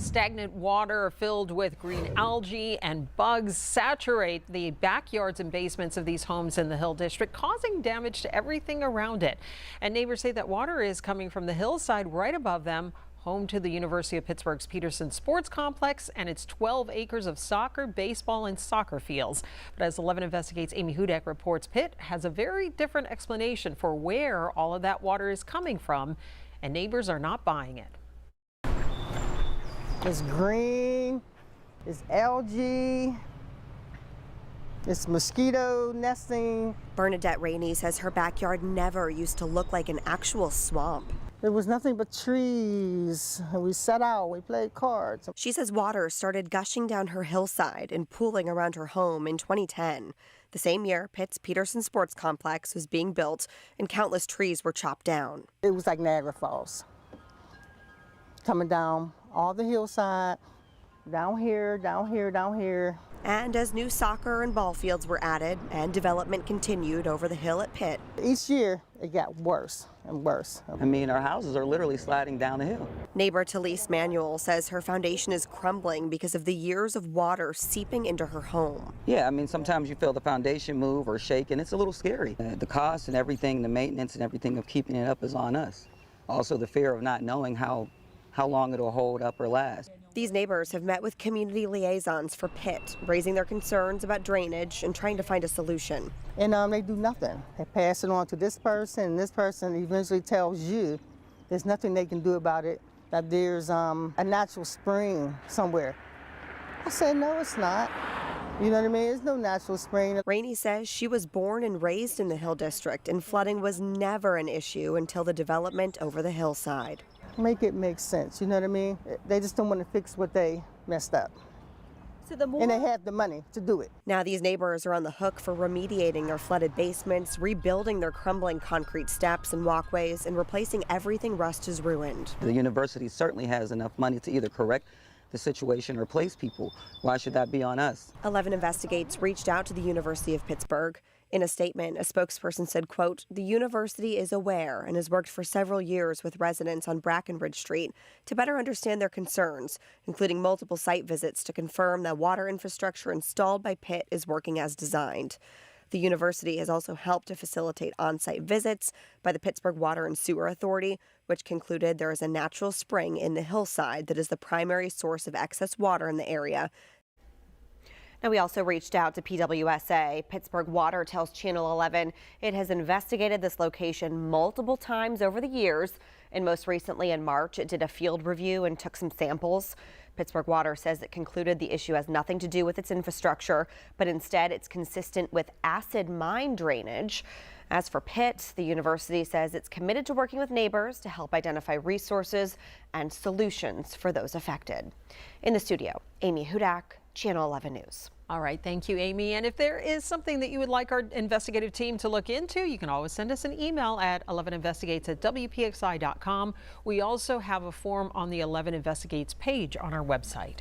Stagnant water filled with green algae and bugs saturate the backyards and basements of these homes in the Hill District, causing damage to everything around it. And neighbors say that water is coming from the hillside right above them, home to the University of Pittsburgh's Peterson Sports Complex and its 12 acres of soccer, baseball, and soccer fields. But as 11 Investigates' Amy Hudak reports, Pitt has a very different explanation for where all of that water is coming from, and neighbors are not buying it. It's green, it's algae, it's mosquito nesting. Bernadette Rainey says her backyard never used to look like an actual swamp. There was nothing but trees. We sat out, we played cards. She says water started gushing down her hillside and pooling around her home in 2010. The same year, Pitt's Peterson Sports Complex was being built and countless trees were chopped down. It was like Niagara Falls. Coming down all the hillside, down here, down here, down here. And as new soccer and ball fields were added and development continued over the hill at Pitt. Each year, it got worse and worse. I mean, our houses are literally sliding down the hill. Neighbor Talise Manuel says her foundation is crumbling because of the years of water seeping into her home. Yeah, I mean, sometimes you feel the foundation move or shake, and it's a little scary. The cost and everything, the maintenance and everything of keeping it up is on us. Also, the fear of not knowing how long it'll hold up or last. These neighbors have met with community liaisons for Pitt, raising their concerns about drainage and trying to find a solution. And they do nothing. They pass it on to this person, and this person eventually tells you there's nothing they can do about it, that there's a natural spring somewhere. I said, no, it's not. You know what I mean? There's no natural spring. Rainey says she was born and raised in the Hill District, and flooding was never an issue until the development over the hillside. Make it make sense, you know what I mean? They just don't want to fix what they messed up. And they have the money to do it. Now these neighbors are on the hook for remediating their flooded basements, rebuilding their crumbling concrete steps and walkways, and replacing everything rust has ruined. The university certainly has enough money to either correct the situation or place people. Why should that be on us? 11 Investigates reached out to the University of Pittsburgh. In a statement, a spokesperson said, quote, "The university is aware and has worked for several years with residents on Brackenridge Street to better understand their concerns, including multiple site visits to confirm that water infrastructure installed by Pitt is working as designed." The university has also helped to facilitate on-site visits by the Pittsburgh Water and Sewer Authority, which concluded there is a natural spring in the hillside that is the primary source of excess water in the area. Now, we also reached out to PWSA. Pittsburgh Water tells Channel 11 it has investigated this location multiple times over the years, and most recently in March, it did a field review and took some samples. Pittsburgh Water says it concluded the issue has nothing to do with its infrastructure, but instead it's consistent with acid mine drainage. As for Pitt, the university says it's committed to working with neighbors to help identify resources and solutions for those affected. In the studio, Amy Hudak, Channel 11 News. All right, thank you, Amy. And if there is something that you would like our investigative team to look into, you can always send us an email at 11investigates@wpxi.com. We also have a form on the 11 Investigates page on our website.